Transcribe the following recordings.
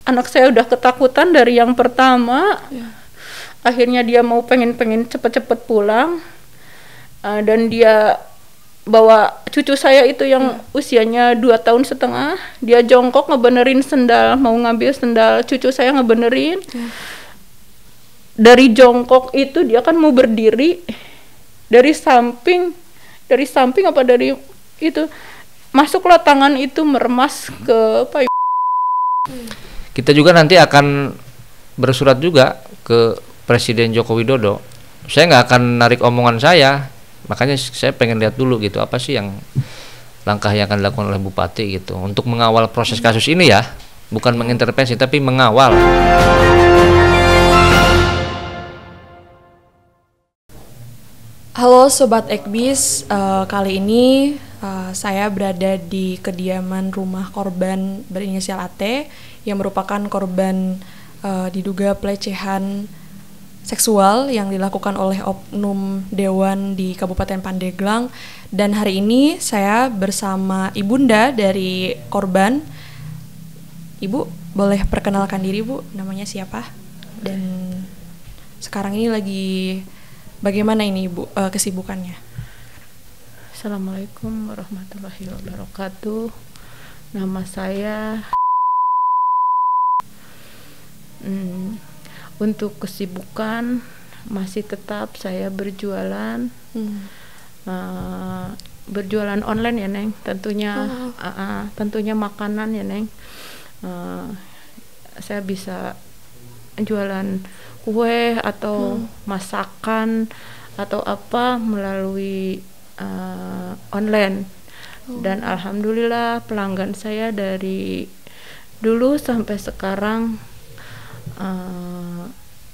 anak saya udah ketakutan dari yang pertama. Akhirnya dia mau pengen cepet-cepet pulang, dan dia bawa cucu saya itu yang usianya 2,5 tahun. Dia jongkok ngebenerin sendal, mau ngambil sendal cucu saya ngebenerin. Dari jongkok itu dia kan mau berdiri, dari samping apa dari itu masuklah tangan itu meremas ke payung. Kita juga nanti akan bersurat juga ke Presiden Joko Widodo. Saya nggak akan narik omongan saya, makanya saya pengen lihat dulu gitu apa sih yang langkah yang akan dilakukan oleh Bupati gitu untuk mengawal proses kasus ini ya, bukan mengintervensi tapi mengawal. Halo Sobat Ekbis, kali ini saya berada di kediaman rumah korban berinisial AT yang merupakan korban diduga pelecehan seksual yang dilakukan oleh oknum dewan di Kabupaten Pandeglang. Dan hari ini saya bersama ibunda dari korban. Ibu boleh perkenalkan diri Bu, namanya siapa? Dan sekarang ini lagi bagaimana ini Ibu kesibukannya? Assalamualaikum warahmatullahi wabarakatuh. Nama saya untuk kesibukan masih tetap saya berjualan, berjualan online ya Neng, tentunya makanan ya Neng. Saya bisa jualan kue atau masakan atau apa melalui online. Dan alhamdulillah pelanggan saya dari dulu sampai sekarang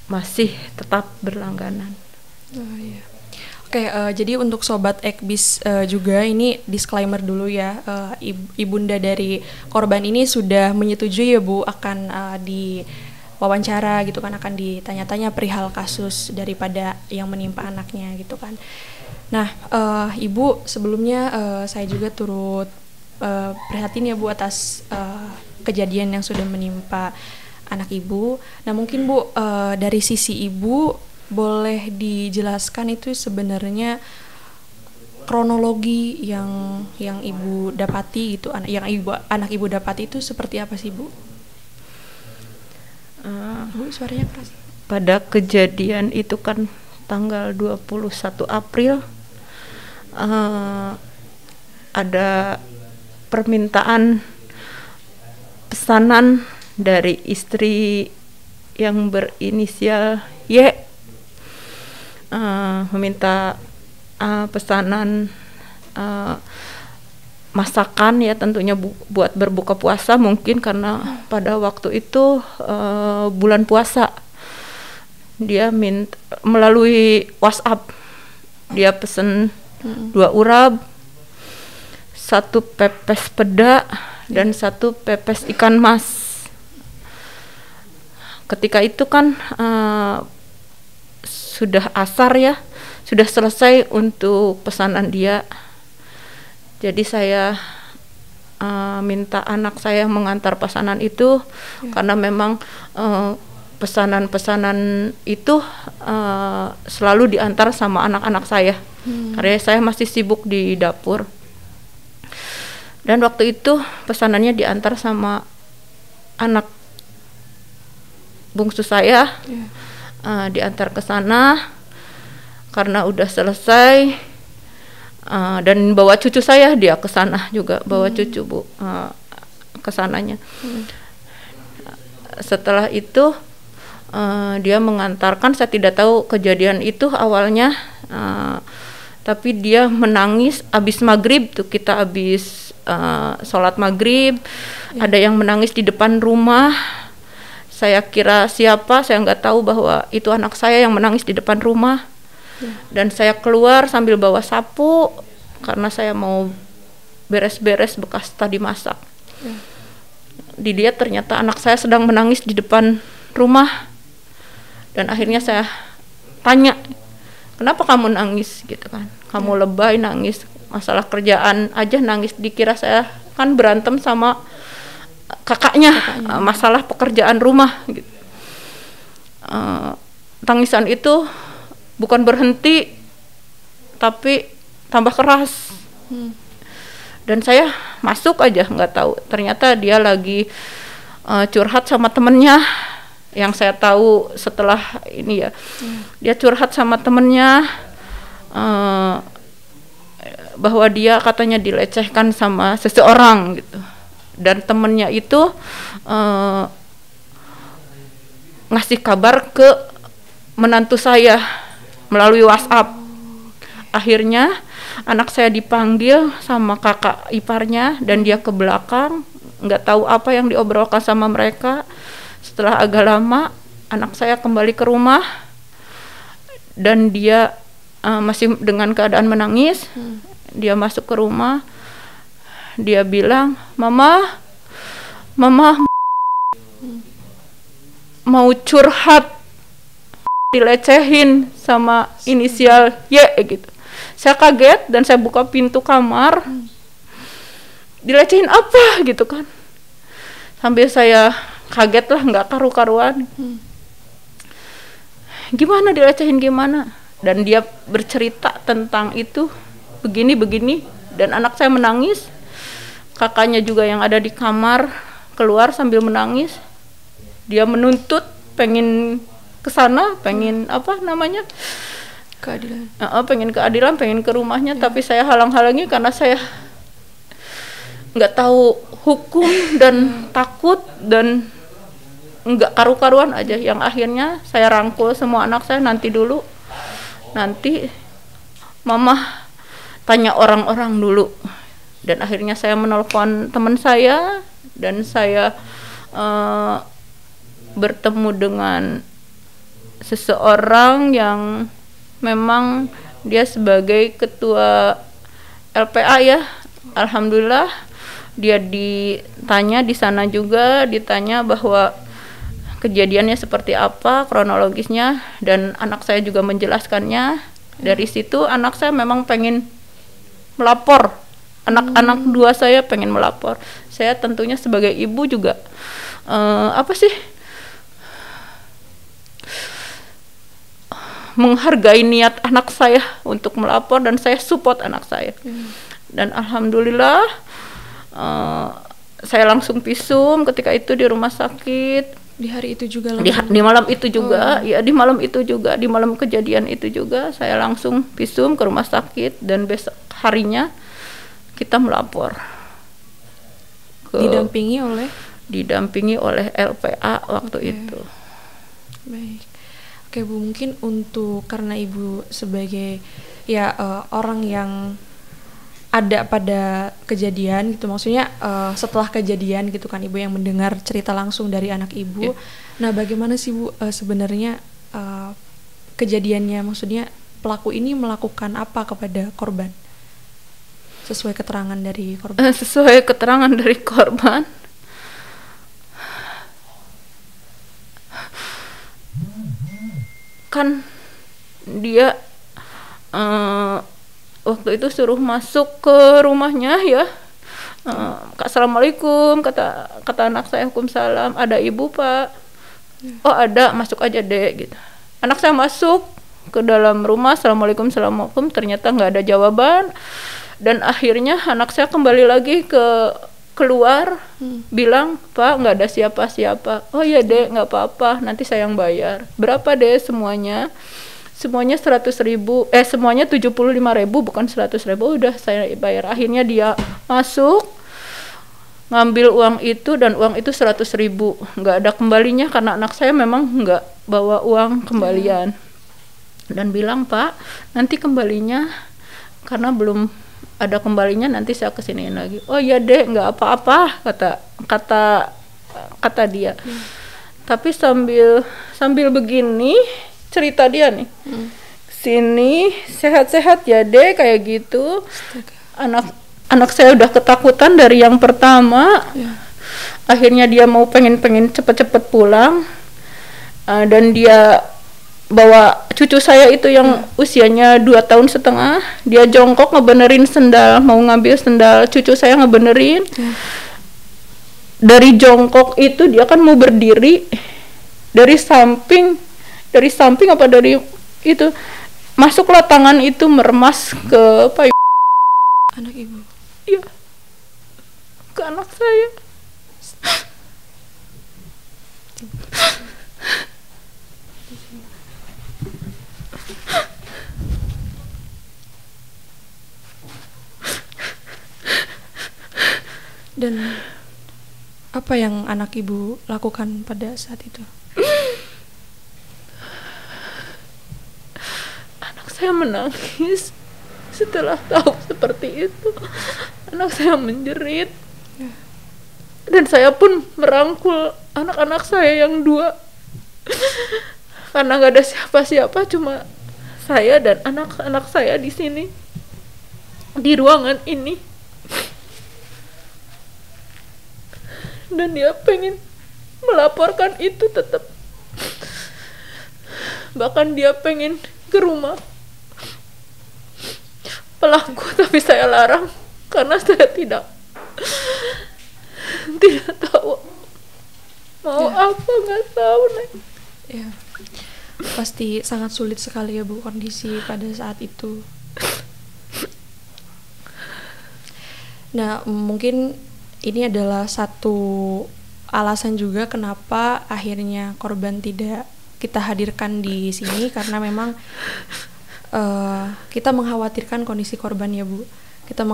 masih tetap berlangganan. Oke, jadi untuk Sobat Ekbis juga ini disclaimer dulu ya, ibunda dari korban ini sudah menyetujui ya Bu akan diwawancara gitu kan, akan ditanya-tanya perihal kasus daripada yang menimpa anaknya gitu kan. Nah, Ibu sebelumnya saya juga turut prihatin ya Bu atas kejadian yang sudah menimpa anak Ibu. Nah mungkin Bu dari sisi Ibu boleh dijelaskan itu sebenarnya kronologi yang Ibu dapati gitu, anak Ibu dapati itu seperti apa sih Bu? Bu suaranya keras. Pada kejadian itu kan tanggal 21 April ada permintaan pesanan dari istri yang berinisial Y, meminta pesanan masakan ya tentunya buat berbuka puasa, mungkin karena pada waktu itu bulan puasa. Dia melalui WhatsApp dia pesen 2 urab, 1 pepes peda dan 1 pepes ikan mas. Ketika itu kan sudah asar ya, sudah selesai untuk pesanan dia. Jadi saya minta anak saya mengantar pesanan itu karena memang pesanan-pesanan itu selalu diantar sama anak-anak saya. Karena saya masih sibuk di dapur. Dan waktu itu pesanannya diantar sama anak bungsu saya, diantar ke sana karena udah selesai, dan bawa cucu saya dia ke sana juga, bawa cucu Bu ke sananya. Setelah itu dia mengantarkan, saya tidak tahu kejadian itu awalnya, tapi dia menangis abis maghrib tuh, kita abis sholat maghrib, ada yang menangis di depan rumah. Saya kira siapa, saya nggak tahu bahwa itu anak saya yang menangis di depan rumah. Dan saya keluar sambil bawa sapu karena saya mau beres-beres bekas tadi masak. Dilihat ternyata anak saya sedang menangis di depan rumah. Dan akhirnya saya tanya, kenapa kamu nangis gitu kan? Kamu lebay nangis, masalah kerjaan aja nangis. Dikira saya kan berantem sama kakaknya. Masalah pekerjaan rumah gitu. Tangisan itu bukan berhenti tapi tambah keras. Dan saya masuk aja, nggak tahu ternyata dia lagi curhat sama temennya. Yang saya tahu setelah ini ya, dia curhat sama temennya bahwa dia katanya dilecehkan sama seseorang gitu. Dan temennya itu ngasih kabar ke menantu saya melalui WhatsApp. Akhirnya anak saya dipanggil sama kakak iparnya dan dia ke belakang, nggak tahu apa yang diobrolkan sama mereka. Setelah agak lama anak saya kembali ke rumah dan dia masih dengan keadaan menangis. Dia masuk ke rumah, dia bilang, mama mau curhat, dilecehin sama inisial Y gitu. Saya kaget dan saya buka pintu kamar, dilecehin apa gitu kan. Sambil saya kaget lah, nggak karu-karuan. Gimana dilecehin gimana? Dan dia bercerita tentang itu begini dan anak saya menangis. Kakaknya juga yang ada di kamar keluar sambil menangis. Dia menuntut, pengen kesana, pengen apa namanya, keadilan. Pengen keadilan, pengen ke rumahnya, tapi saya halang-halangi karena saya nggak tahu hukum dan takut dan nggak karu-karuan aja. Yang akhirnya saya rangkul semua anak saya, nanti dulu, nanti mama tanya orang-orang dulu. Dan akhirnya saya menelpon teman saya dan saya bertemu dengan seseorang yang memang dia sebagai ketua LPA ya. Alhamdulillah dia ditanya di sana juga, ditanya bahwa kejadiannya seperti apa, kronologisnya, dan anak saya juga menjelaskannya. Dari situ anak saya memang pengen melapor. Anak-anak dua saya pengen melapor. Saya tentunya sebagai ibu juga menghargai niat anak saya untuk melapor dan saya support anak saya. Dan alhamdulillah saya langsung visum ketika itu di rumah sakit. Di hari itu juga di malam itu juga, ya di malam itu juga, di malam kejadian itu juga saya langsung visum ke rumah sakit dan besok harinya kita melapor. Didampingi oleh LPA waktu itu. Baik. Oke Bu, mungkin untuk karena Ibu sebagai orang yang ada pada kejadian gitu, maksudnya setelah kejadian gitu kan, Ibu yang mendengar cerita langsung dari anak Ibu. Nah, bagaimana sih Bu sebenarnya kejadiannya, maksudnya pelaku ini melakukan apa kepada korban? Sesuai keterangan dari korban. Sesuai keterangan dari korban, kan dia waktu itu suruh masuk ke rumahnya ya. Assalamualaikum, kata anak saya. Waalaikumsalam. Ada ibu Pak? Oh ada, masuk aja dek gitu. Anak saya masuk ke dalam rumah, assalamualaikum, ternyata nggak ada jawaban. Dan akhirnya anak saya kembali lagi keluar, bilang, Pak nggak ada siapa-siapa. Oh ya dek, nggak apa-apa, nanti saya yang bayar. Berapa deh semuanya? Semuanya 100.000, semuanya 75.000, bukan 100.000. Udah saya bayar. Akhirnya dia masuk, ngambil uang itu, dan uang itu 100.000. Nggak ada kembalinya karena anak saya memang nggak bawa uang kembalian. Dan bilang, Pak nanti kembalinya, karena belum ada kembalinya, nanti saya kesiniin lagi. Oh iya deh, nggak apa-apa, kata dia. Tapi sambil begini cerita dia nih, sini sehat-sehat ya deh, kayak gitu. Anak saya udah ketakutan dari yang pertama. Akhirnya dia mau pengen cepet-cepet pulang, dan dia bawa cucu saya itu yang usianya 2,5 tahun. Dia jongkok ngebenerin sendal, mau ngambil sendal cucu saya, ngebenerin. dari jongkok itu dia kan mau berdiri dari samping apa dari itu, masuklah tangan itu meremas ke payung Anak ibu. iya, ke anak saya. Dan apa yang anak ibu lakukan pada saat itu? Anak saya menangis setelah tahu seperti itu. Anak saya menjerit, dan saya pun merangkul anak-anak saya yang 2 karena nggak ada siapa-siapa, cuma saya dan anak-anak saya di sini di ruangan ini. Dan dia pengen melaporkan itu tetap, bahkan dia pengen ke rumah pelaku, tapi saya larang karena saya tidak tahu mau apa, nggak tahu Neng. Ya, pasti sangat sulit sekali ya Bu kondisi pada saat itu. Nah, mungkin ini adalah satu alasan juga kenapa akhirnya korban tidak kita hadirkan di sini, karena memang kita mengkhawatirkan kondisi korban ya Bu. Kita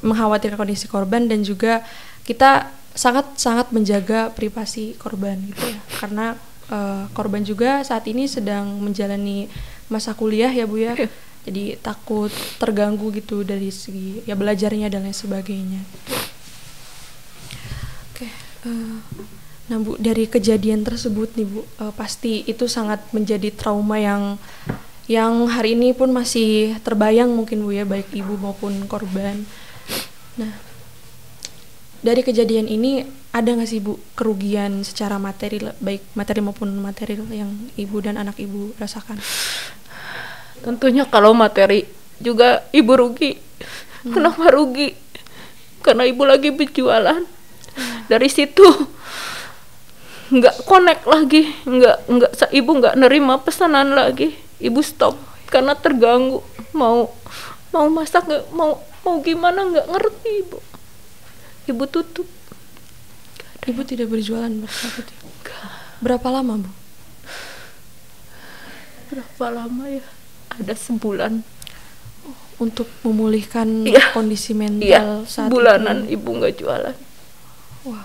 mengkhawatirkan kondisi korban, dan juga kita sangat menjaga privasi korban gitu ya. Karena korban juga saat ini sedang menjalani masa kuliah ya Bu ya. Jadi takut terganggu gitu dari segi ya belajarnya dan lain sebagainya. Oke, nah Bu, dari kejadian tersebut nih Bu, pasti itu sangat menjadi trauma yang hari ini pun masih terbayang mungkin Bu ya, baik ibu maupun korban. Nah, dari kejadian ini ada nggak sih Bu kerugian secara materi, baik materi maupun material yang ibu dan anak ibu rasakan? Tentunya kalau materi juga ibu rugi. Kenapa rugi? Karena ibu lagi berjualan. Dari situ nggak connect lagi, ibu nggak nerima pesanan lagi. Ibu stop karena terganggu. Mau masak nggak, mau gimana nggak ngerti ibu. Ibu tutup. Ibu tidak berjualan saat itu. Berapa lama Bu? Berapa lama ya? Ada sebulan. Untuk memulihkan kondisi mental saat bulanan itu. Ibu nggak jualan. Wow.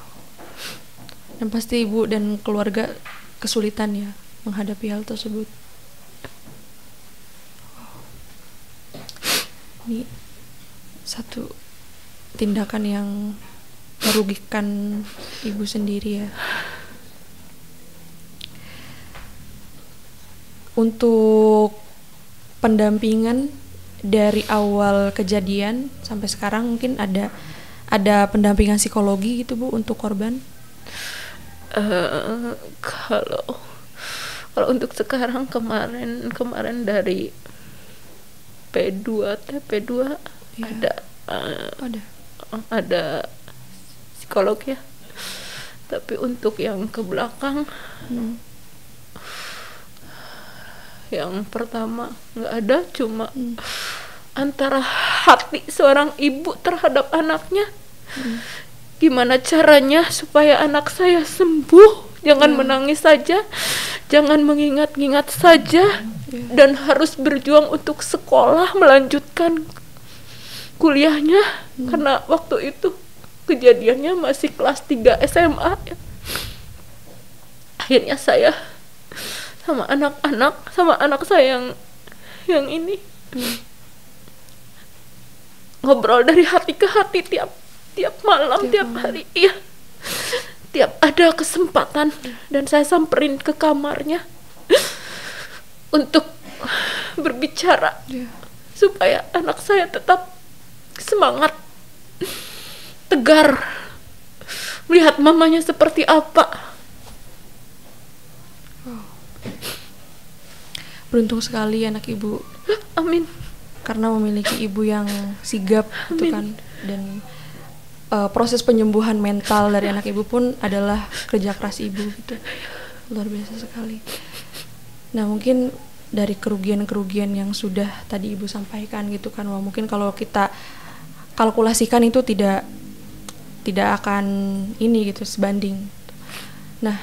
Dan pasti ibu dan keluarga kesulitan ya menghadapi hal tersebut. Wow. Ini satu tindakan yang merugikan ibu sendiri ya. Untuk pendampingan dari awal kejadian sampai sekarang, mungkin ada pendampingan psikologi gitu Bu untuk korban? Kalau untuk sekarang, kemarin dari TP2 ya. ada psikolog ya, tapi untuk yang ke belakang yang pertama nggak ada, cuma antara hati seorang ibu terhadap anaknya, gimana caranya supaya anak saya sembuh, jangan menangis saja, jangan mengingat-ingat saja, dan harus berjuang untuk sekolah, melanjutkan kuliahnya, karena waktu itu kejadiannya masih kelas 3 SMA ya. Akhirnya saya sama anak saya yang ini ngobrol dari hati ke hati tiap malam, tiap hari, iya, tiap ada kesempatan, dan saya samperin ke kamarnya untuk berbicara supaya anak saya tetap semangat, tegar, melihat mamanya seperti apa. Beruntung sekali anak ibu. Amin. Karena memiliki ibu yang sigap gitu kan, dan proses penyembuhan mental dari anak ibu pun adalah kerja keras ibu gitu. Luar biasa sekali. Nah, mungkin dari kerugian-kerugian yang sudah tadi ibu sampaikan gitu kan, wah mungkin kalau kita kalkulasikan itu tidak akan ini gitu sebanding. Nah,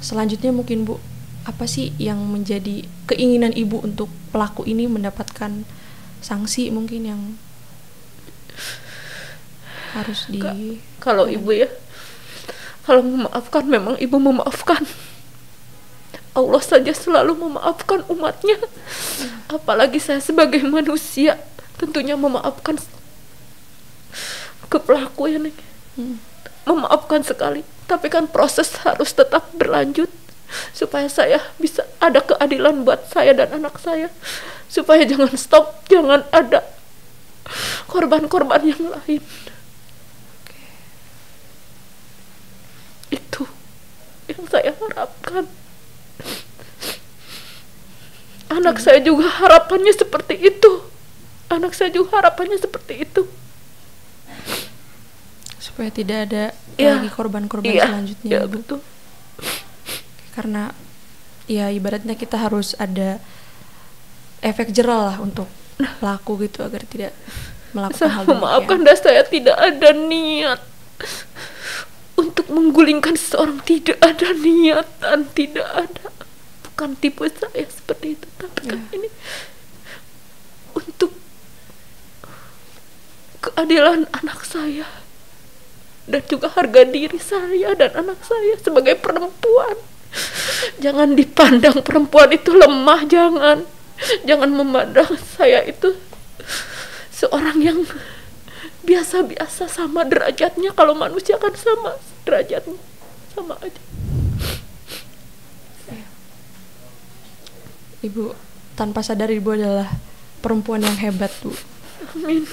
selanjutnya mungkin Bu, apa sih yang menjadi keinginan ibu untuk pelaku ini mendapatkan sanksi mungkin yang harus kalau ibu ya, kalau memaafkan memang ibu memaafkan. Allah saja selalu memaafkan umatnya. Apalagi saya sebagai manusia tentunya memaafkan ke pelaku ya nih. Memaafkan sekali, tapi kan proses harus tetap berlanjut supaya saya bisa ada keadilan buat saya dan anak saya, supaya jangan stop, jangan ada korban-korban yang lain. Itu yang saya harapkan. Anak saya juga harapannya seperti itu. Anak saya juga harapannya seperti itu. Supaya tidak ada lagi korban-korban selanjutnya. Iya, betul. Karena ya ibaratnya kita harus ada efek jera lah untuk pelaku gitu agar tidak melakukan hal demikian. Maafkan, dan saya tidak ada niat untuk menggulingkan seseorang, tidak ada niatan, tidak ada. Bukan tipe saya seperti itu, tapi kan ini untuk keadilan anak saya dan juga harga diri saya dan anak saya sebagai perempuan. Jangan dipandang perempuan itu lemah, jangan memandang saya itu seorang yang biasa-biasa, sama derajatnya. Kalau manusia kan sama derajatnya, sama aja. Ibu tanpa sadar ibu adalah perempuan yang hebat, Bu. Amin.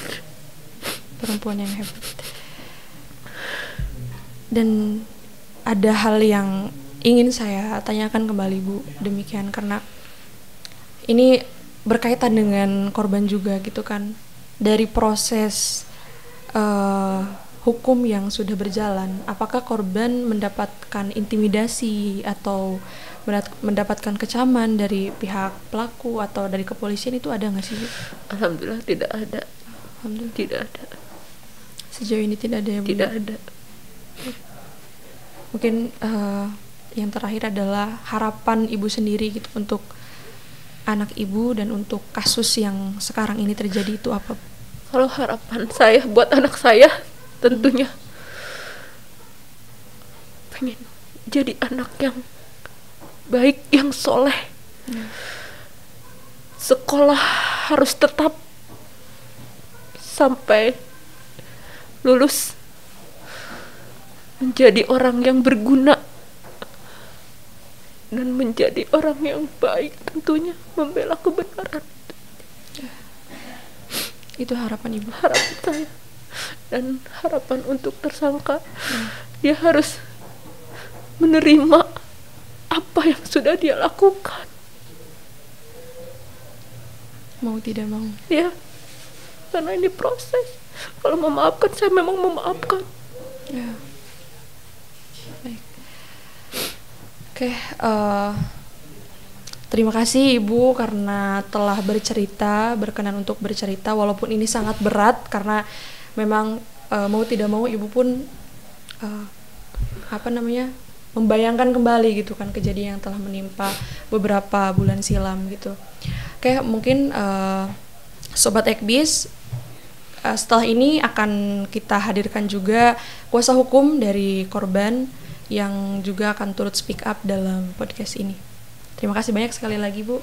Perempuan yang hebat. Dan ada hal yang ingin saya tanyakan kembali, Bu, demikian karena ini berkaitan dengan korban juga gitu kan. Dari proses hukum yang sudah berjalan, apakah korban mendapatkan intimidasi atau mendapatkan kecaman dari pihak pelaku atau dari kepolisian, itu ada nggak sih, Bu? Alhamdulillah tidak ada. Alhamdulillah Tidak ada. Sejauh ini tidak ada ya, Bu? Tidak ada. Mungkin yang terakhir adalah harapan ibu sendiri gitu untuk anak ibu dan untuk kasus yang sekarang ini terjadi itu apa? Kalau harapan saya buat anak saya tentunya pengen jadi anak yang baik, yang soleh. Sekolah harus tetap sampai lulus, menjadi orang yang berguna dan menjadi orang yang baik, tentunya membela kebenaran. Itu harapan ibu. Harapan saya. Dan harapan untuk tersangka, dia harus menerima apa yang sudah dia lakukan, mau tidak mau. ya, karena ini proses. Kalau memaafkan, saya memang memaafkan. Ya. Baik. Oke, terima kasih Ibu karena telah berkenan untuk bercerita, walaupun ini sangat berat karena memang mau tidak mau Ibu pun membayangkan kembali gitu kan kejadian yang telah menimpa beberapa bulan silam gitu. Oke, mungkin Sobat Ekbis, setelah ini akan kita hadirkan juga kuasa hukum dari korban yang juga akan turut speak up dalam podcast ini. Terima kasih banyak sekali lagi, Bu.